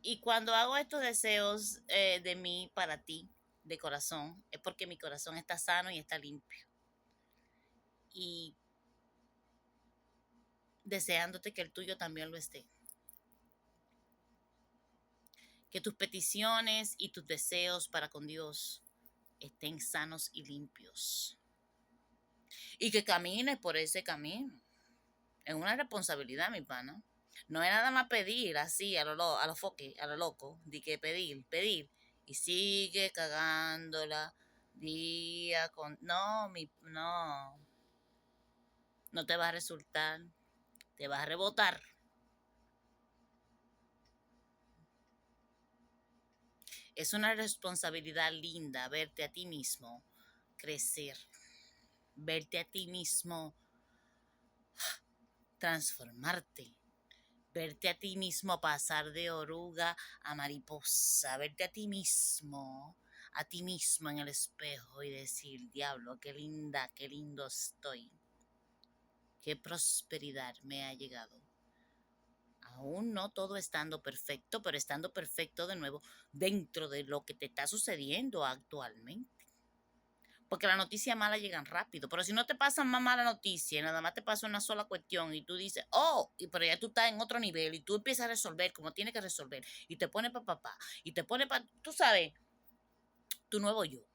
Y cuando hago estos deseos de mí para ti, de corazón, es porque mi corazón está sano y está limpio. Y deseándote que el tuyo también lo esté. Que tus peticiones y tus deseos para con Dios estén sanos y limpios. Y que camines por ese camino. Es una responsabilidad, mi pana. No es nada más pedir así a lo foque, a lo loco, de que pedir. Y sigue cagándola día con... No, no te va a resultar, te va a rebotar. Es una responsabilidad linda verte a ti mismo crecer, verte a ti mismo transformarte, verte a ti mismo pasar de oruga a mariposa, verte a ti mismo en el espejo y decir, diablo, qué linda, qué lindo estoy, qué prosperidad me ha llegado. Aún no todo estando perfecto, pero estando perfecto de nuevo dentro de lo que te está sucediendo actualmente. Porque las noticias malas llegan rápido. Pero si no te pasan más mala noticia, nada más te pasa una sola cuestión y tú dices, oh, pero ya tú estás en otro nivel y tú empiezas a resolver como tienes que resolver y te pones para papá y te pones para, tú sabes, tu nuevo yo.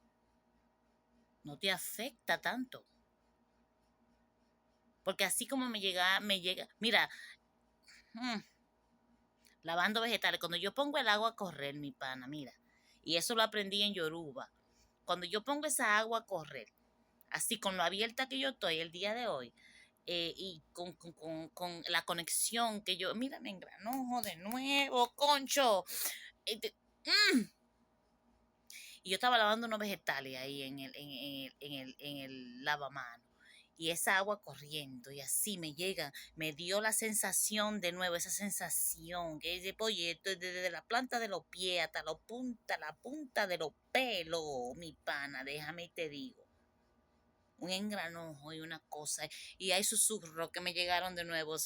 No te afecta tanto. Porque así como me llega, mira, lavando vegetales, cuando yo pongo el agua a correr, mi pana, mira, y eso lo aprendí en Yoruba, cuando yo pongo esa agua a correr, así con lo abierta que yo estoy el día de hoy, y con la conexión que yo, mira, me engranojo de nuevo, concho. Y yo estaba lavando unos vegetales ahí en el lavamanos. Y esa agua corriendo y así me llega, me dio la sensación de nuevo, esa sensación que es de polleto desde la planta de los pies hasta la punta de los pelos, mi pana, déjame y te digo. Un engranojo y una cosa. Y hay susurros que me llegaron de nuevo.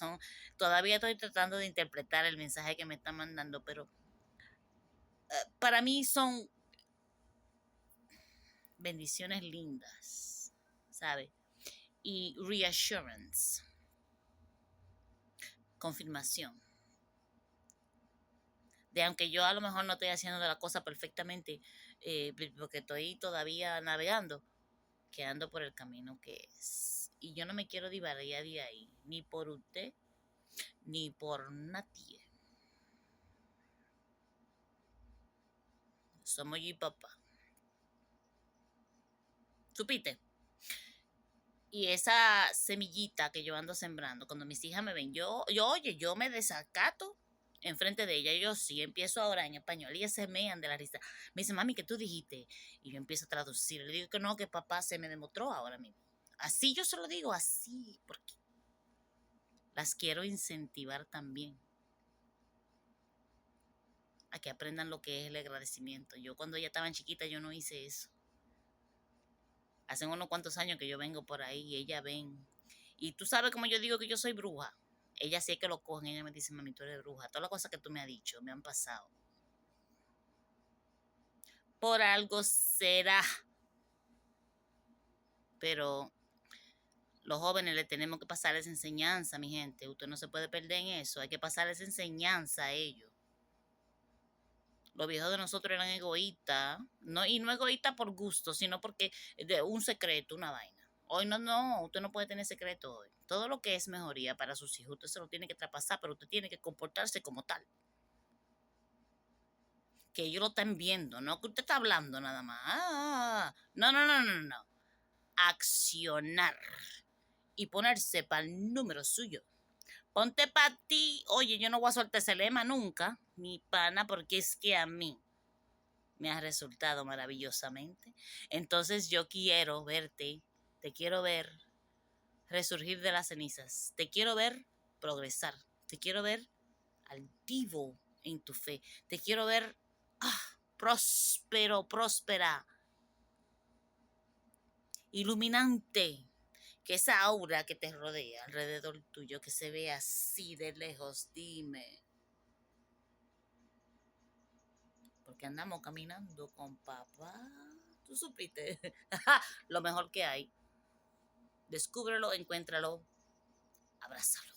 Todavía estoy tratando de interpretar el mensaje que me están mandando, pero para mí son bendiciones lindas, ¿sabes? Y reassurance, confirmación. De aunque yo a lo mejor no estoy haciendo la cosa perfectamente, porque estoy todavía navegando, que ando por el camino que es. Y yo no me quiero divagar de ahí, ni por usted, ni por nadie. Somos yo y papá. ¿Supiste? Y esa semillita que yo ando sembrando, cuando mis hijas me ven, oye, yo me desacato enfrente de ella. Yo sí empiezo ahora en español y ellas se mean de la risa. Me dice, mami, ¿qué tú dijiste? Y yo empiezo a traducir. Le digo que no, que papá se me demostró ahora mismo. Así yo se lo digo, así, porque las quiero incentivar también a que aprendan lo que es el agradecimiento. Yo cuando ella estaban chiquita yo no hice eso. Hace unos cuantos años que yo vengo por ahí y ella ven. Y tú sabes como yo digo que yo soy bruja. Ella sí es que lo cogen, ella me dice, mami, tú eres bruja. Todas las cosas que tú me has dicho me han pasado. Por algo será. Pero los jóvenes le tenemos que pasar esa enseñanza, mi gente. Usted no se puede perder en eso. Hay que pasar esa enseñanza a ellos. Los viejos de nosotros eran egoístas. No, y no egoístas por gusto, sino porque de un secreto, una vaina. Hoy no, usted no puede tener secreto hoy. Todo lo que es mejoría para sus hijos, usted se lo tiene que traspasar, pero usted tiene que comportarse como tal. Que ellos lo están viendo, no que usted está hablando nada más. No. Accionar y ponerse para el número suyo. Ponte para ti. Oye, yo no voy a soltar ese lema nunca, mi pana, porque es que a mí me ha resultado maravillosamente. Entonces yo quiero verte, te quiero ver resurgir de las cenizas, te quiero ver progresar, te quiero ver altivo en tu fe, te quiero ver próspera, iluminante, que esa aura que te rodea alrededor tuyo, que se vea así de lejos, dime. porque andamos caminando con papá. ¿Tú supiste? Lo mejor que hay. Descúbrelo, encuéntralo, abrázalo.